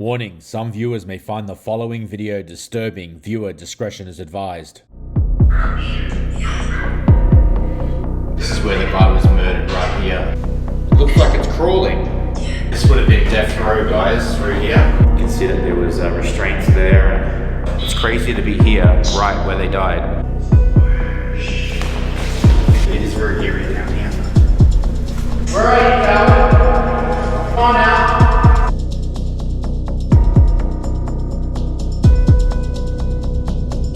Warning, some viewers may find the following video disturbing. Viewer discretion is advised. This is where the guy was murdered right here. It looks like it's crawling. This would have been death row, guys, through here. You can see that there was restraints there. It's crazy to be here, right where they died. It is very eerie down here. Where are you, Calvin? Come on out.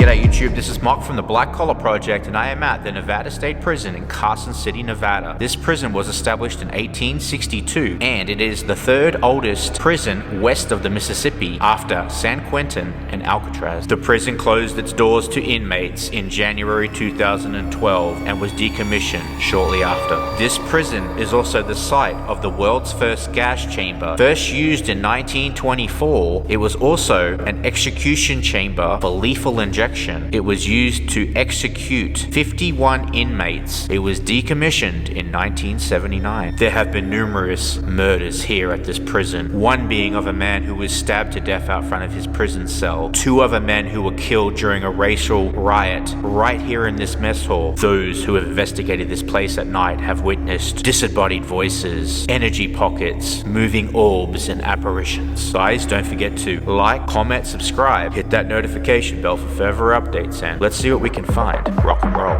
G'day YouTube, this is Mark from the Black Collar Project, and I am at the Nevada State Prison in Carson City, Nevada. This prison was established in 1862, and it is the third oldest prison west of the Mississippi after San Quentin and Alcatraz. The prison closed its doors to inmates in January 2012 and was decommissioned shortly after. This prison is also the site of the world's first gas chamber. First used in 1924, it was also an execution chamber for lethal injection. It was used to execute 51 inmates. It was decommissioned in 1979. There have been numerous murders here at this prison, one being of a man who was stabbed to death out front of his prison cell, two other men who were killed during a racial riot right here in this mess hall. Those who have investigated this place at night have witnessed disembodied voices, energy pockets, moving orbs, and apparitions. Guys, don't forget to like, comment, subscribe, hit that notification bell for further updates, and let's see what we can find. Rock and roll.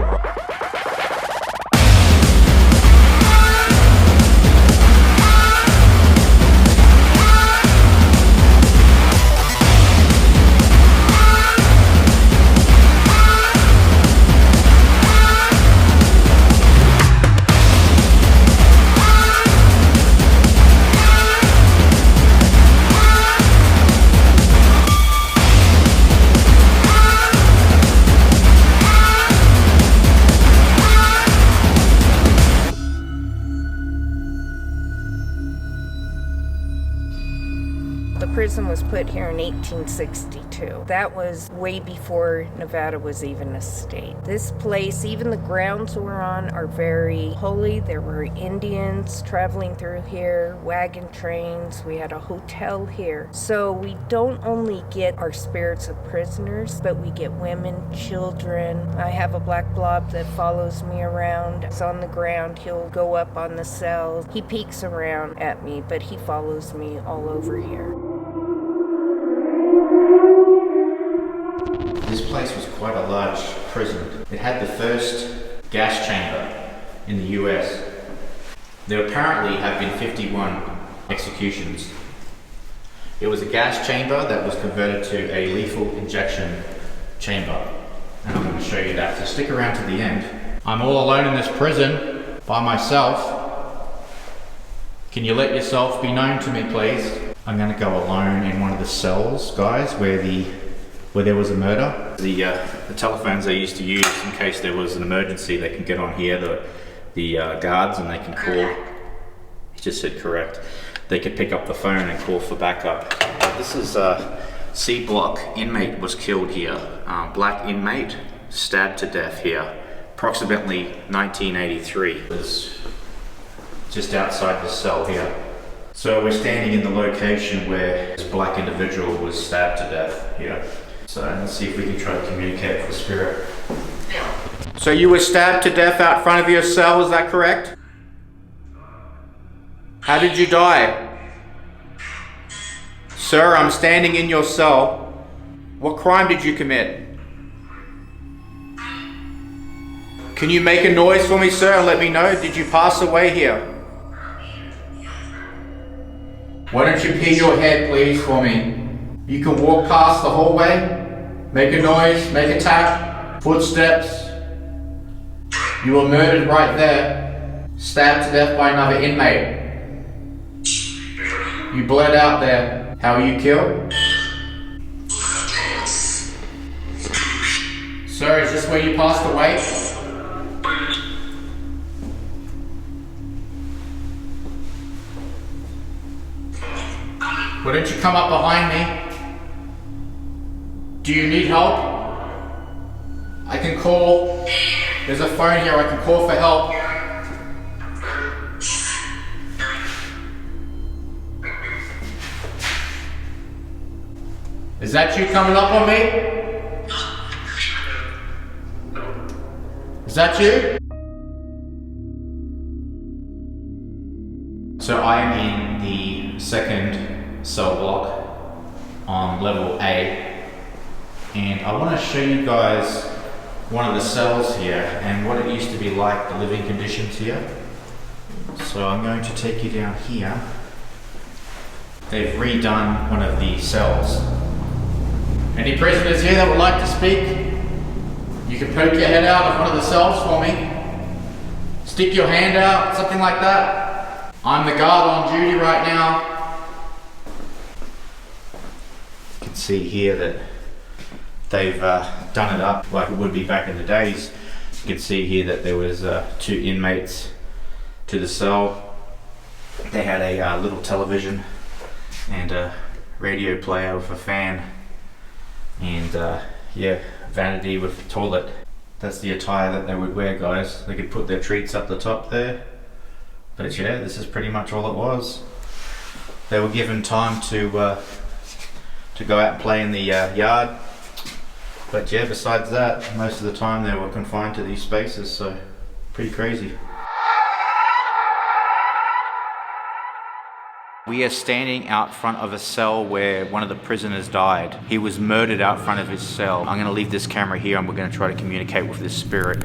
The prison was put here in 1862. That was way before Nevada was even a state. This place, even the grounds we're on, are very holy. There were Indians traveling through here, wagon trains. We had a hotel here. So we don't only get our spirits of prisoners, but we get women, children. I have a black blob that follows me around. He's on the ground. He'll go up on the cells. He peeks around at me, but he follows me all over here. This place was quite a large prison. It had the first gas chamber in the US. There apparently have been 51 executions. It was a gas chamber that was converted to a lethal injection chamber. And I'm going to show you that, so stick around to the end. I'm all alone in this prison by myself. Can you let yourself be known to me, please? I'm going to go alone in one of the cells, guys, where there was a murder. The telephones they used to use in case there was an emergency, they can get on here, the guards, and they can call. He just said correct. They could pick up the phone and call for backup. This is C block. Inmate was killed here. Black inmate stabbed to death here. Approximately 1983. It was just outside the cell here. So we're standing in the location where this black individual was stabbed to death here. So let's see if we can try to communicate with the spirit. So you were stabbed to death out front of your cell, is that correct? How did you die? Sir, I'm standing in your cell. What crime did you commit? Can you make a noise for me, sir, and let me know? Did you pass away here? Why don't you pee your head, please, for me? You can walk past the hallway, make a noise, make a tap, footsteps. You were murdered right there, stabbed to death by another inmate. You bled out there. How were you killed? Sir, is this where you passed away? Why don't you come up behind me? Do you need help? I can call. There's a phone here, I can call for help. Is that you coming up on me? Is that you? So I am in the second cell block on level A, and I want to show you guys one of the cells here and what it used to be like, the living conditions here. So I'm going to take you down here. They've redone one of the cells. Any prisoners here that would like to speak? You can poke your head out of one of the cells for me. Stick your hand out, something like that. I'm the guard on duty right now. You can see here that they've done it up like it would be back in the days. You can see here that there was 2 inmates to the cell. They had a little television and a radio player with a fan, and yeah, vanity with a toilet. That's the attire that they would wear, guys. They could put their treats up the top there, but yeah, this is pretty much all it was. They were given time to go out and play in the yard, but yeah, besides that, most of the time they were confined to these spaces, so pretty crazy. We are standing out front of a cell where one of the prisoners died. He was murdered out front of his cell. I'm going to leave this camera here and we're going to try to communicate with this spirit.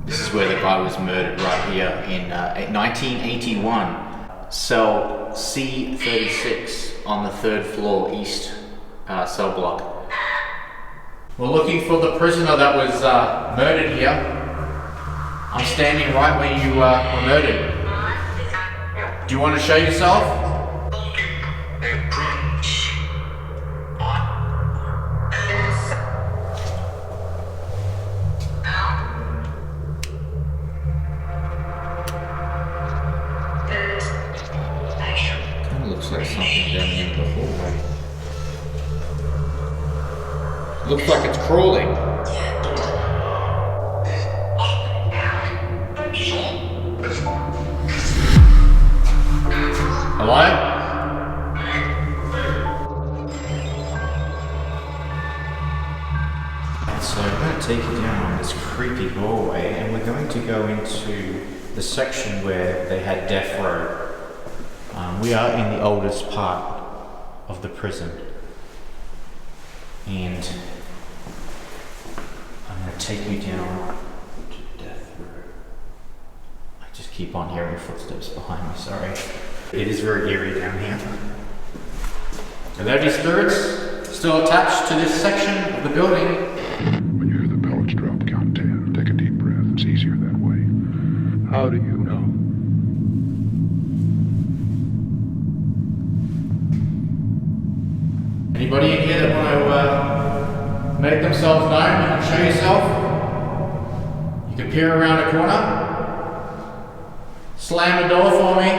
This is where the guy was murdered, right here in 1981. Cell C36 on the 3rd floor east cell block. We're looking for the prisoner that was murdered here. I'm standing right where you were murdered. Do you want to show yourself? Looks like something down the end of the hallway. Looks like it's crawling. Hello? So I'm going to take you down on this creepy hallway, and we're going to go into the section where they had death row. We are in the oldest part of the prison, and I'm going to take you down to death row. I just keep on hearing footsteps behind me, sorry. It is very eerie down here. Are there any spirits still attached to this section of the building? When you hear the pellets drop, count 10. Take a deep breath. It's easier that way. How do you know? Anybody in here that want to make themselves known? You can show yourself. You can peer around a corner. Slam the door for me.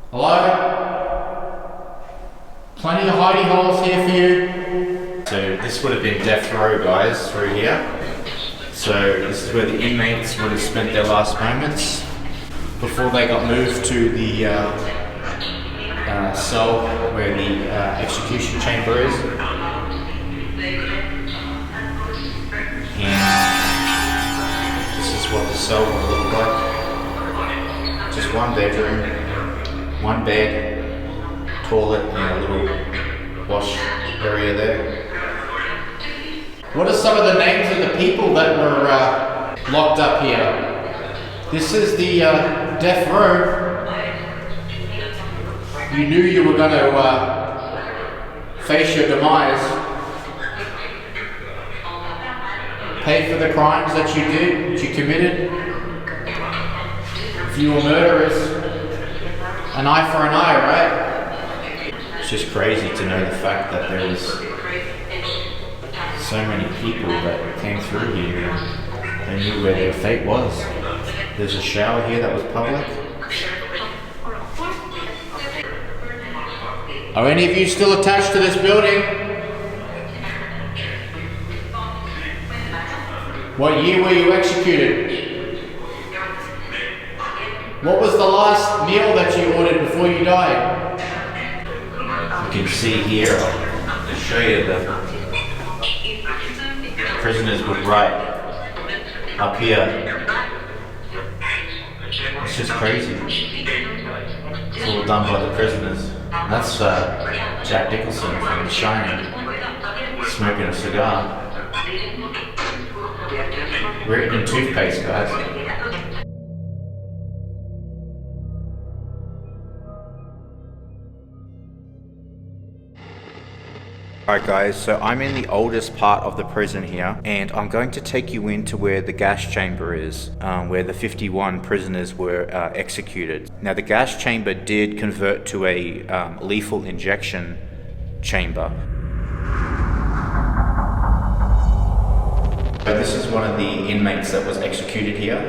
Hello? Plenty of hidey holes here for you. So this would have been death row, guys, through here. So this is where the inmates would have spent their last moments before they got moved to the cell where the execution chamber is. And this is what the cell would look like. Just one bedroom, one bed, toilet, and a little wash area there. What are some of the names of the people that were locked up here? This is the death row. You knew you were going to face your demise. Pay for the crimes that you did, that you committed. If you were murderers, an eye for an eye, right? It's just crazy to know the fact that there was so many people that came through here and they knew where their fate was. There's a shower here that was public. Are any of you still attached to this building? What year were you executed? What was the last meal that you ordered before you died? You can see here, I'll show you the prisoners would write up here. It's just crazy. It's all done by the prisoners. That's Jack Nicholson from The Shining, smoking a cigar. Written in toothpaste, guys. Alright guys, so I'm in the oldest part of the prison here, and I'm going to take you into where the gas chamber is, where the 51 prisoners were executed. Now the gas chamber did convert to a lethal injection chamber. So this is one of the inmates that was executed here,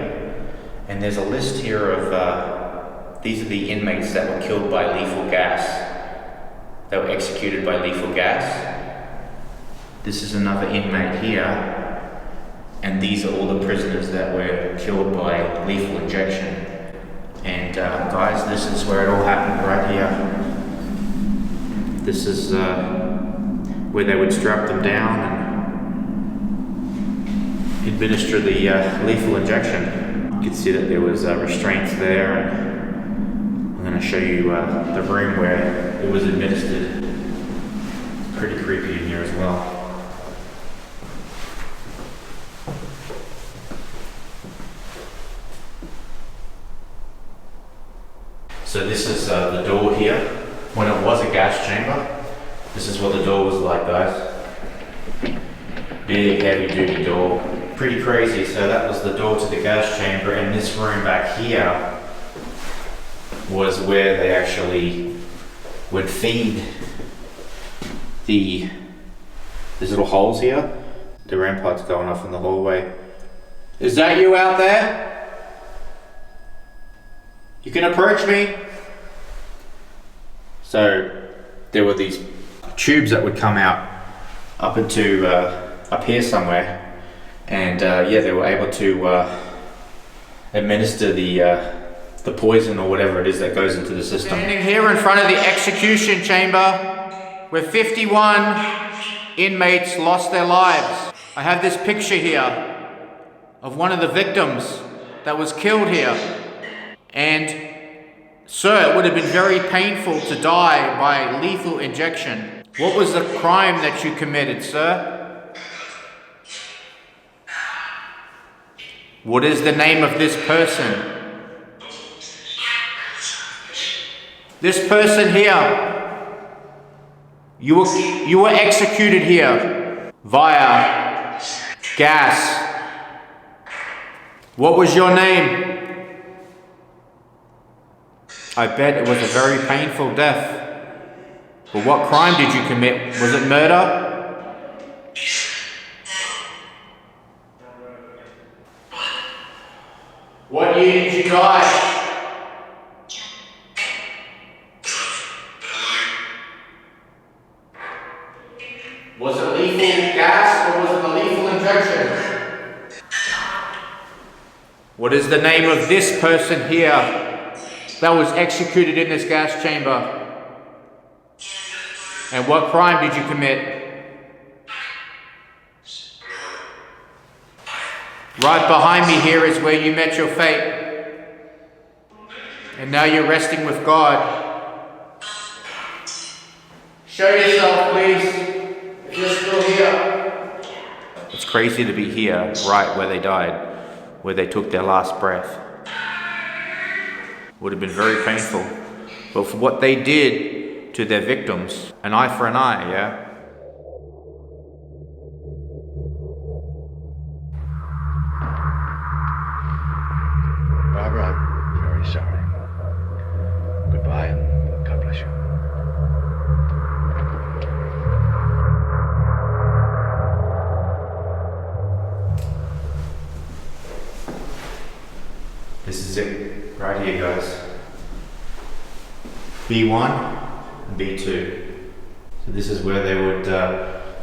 and there's a list here of, these are the inmates that were killed by lethal gas. They were executed by lethal gas. This is another inmate here, and these are all the prisoners that were killed by lethal injection. And guys, this is where it all happened right here. This is where they would strap them down and administer the lethal injection. You can see that there was restraints there. I'm going to show you the room where it was administered. It's pretty creepy in here as well. So this is the door here. When it was a gas chamber, this is what the door was like, guys. Big, heavy duty door. Pretty crazy. So that was the door to the gas chamber, and this room back here was where they actually would feed these little holes here. The rampart's going off in the hallway. Is that you out there? You can approach me. So there were these tubes that would come out up into up here somewhere, and yeah, they were able to administer the poison or whatever it is that goes into the system. Standing here in front of the execution chamber where 51 inmates lost their lives. I have this picture here of one of the victims that was killed here. And sir, it would have been very painful to die by lethal injection. What was the crime that you committed, sir? What is the name of this person? This person here, you were executed here via gas. What was your name? I bet it was a very painful death. But what crime did you commit? Was it murder? What year did you die? Was it lethal gas or was it a lethal injection? What is the name of this person here that was executed in this gas chamber? And what crime did you commit? Right behind me here is where you met your fate. And now you're resting with God. Show yourself, please, if you're still here. It's crazy to be here, right where they died, where they took their last breath. Would have been very painful. But for what they did to their victims, an eye for an eye, yeah? Barbara, I'm very sorry. Goodbye, and God bless you. This is it, right here, guys. B1, B2. So this is where they would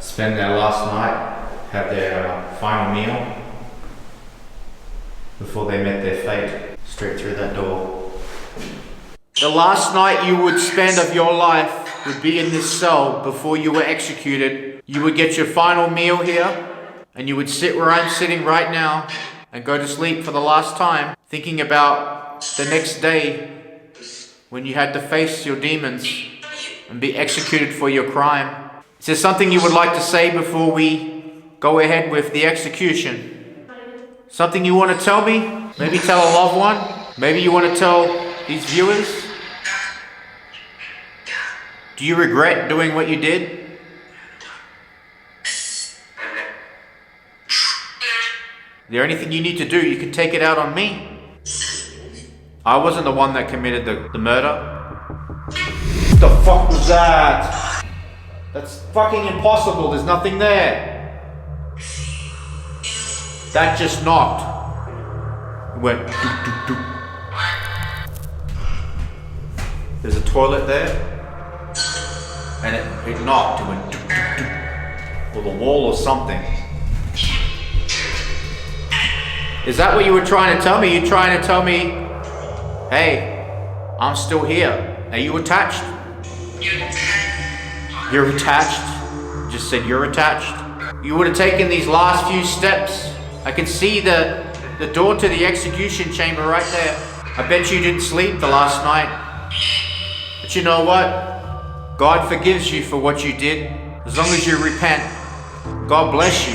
spend their last night, have their final meal before they met their fate, straight through that door. The last night you would spend of your life would be in this cell before you were executed. You would get your final meal here, and you would sit where I'm sitting right now and go to sleep for the last time, thinking about the next day when you had to face your demons and be executed for your crime. Is there something you would like to say before we go ahead with the execution? Something you want to tell me? Maybe tell a loved one? Maybe you want to tell these viewers? Do you regret doing what you did? Is there anything you need to do? You can take it out on me. I wasn't the one that committed the murder. What the fuck was that? That's fucking impossible. There's nothing there. That just knocked. It went doop, doop, doop. There's a toilet there. And it knocked. It went doop, doop, doop. Or the wall or something. Is that what you were trying to tell me? You're trying to tell me, hey, I'm still here. Are you attached? You're attached? Just said you're attached? You would have taken these last few steps. I can see the door to the execution chamber right there. I bet you didn't sleep the last night. But you know what? God forgives you for what you did. As long as you repent, God bless you.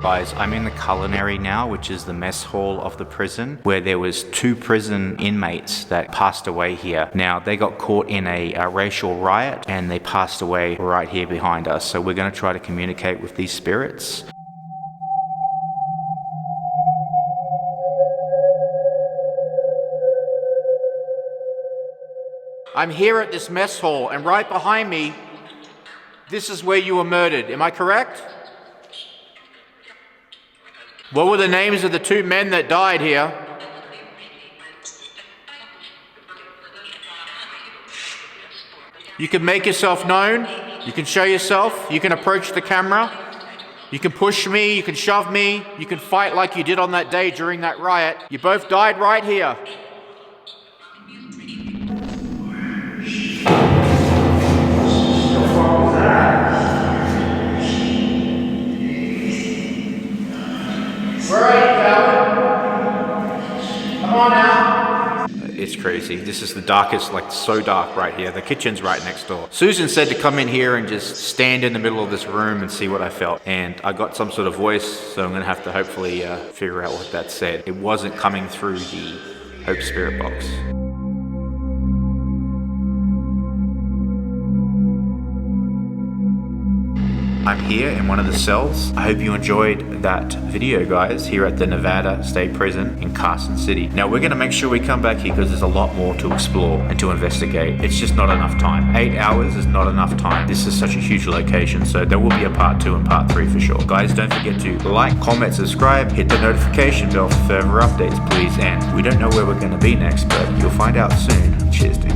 Guys, I'm in the culinary now, which is the mess hall of the prison, where there was 2 prison inmates that passed away here. Now, they got caught in a racial riot and they passed away right here behind us. So we're going to try to communicate with these spirits. I'm here at this mess hall, and right behind me, this is where you were murdered. Am I correct? What were the names of the 2 men that died here? You can make yourself known. You can show yourself. You can approach the camera. You can push me. You can shove me. You can fight like you did on that day during that riot. You both died right here. Where are you, Calvin? Come on now. It's crazy. This is the darkest, like so dark right here. The kitchen's right next door. Susan said to come in here and just stand in the middle of this room and see what I felt. And I got some sort of voice, so I'm gonna have to hopefully figure out what that said. It wasn't coming through the Hope Spirit box. I'm here in one of the cells. I hope you enjoyed that video, guys, here at the Nevada State Prison in Carson City. Now, we're gonna make sure we come back here because there's a lot more to explore and to investigate. It's just not enough time. 8 hours is not enough time. This is such a huge location, so there will be a part 2 and part 3 for sure. Guys, don't forget to like, comment, subscribe, hit the notification bell for further updates, please. And we don't know where we're gonna be next, but you'll find out soon. Cheers, dude.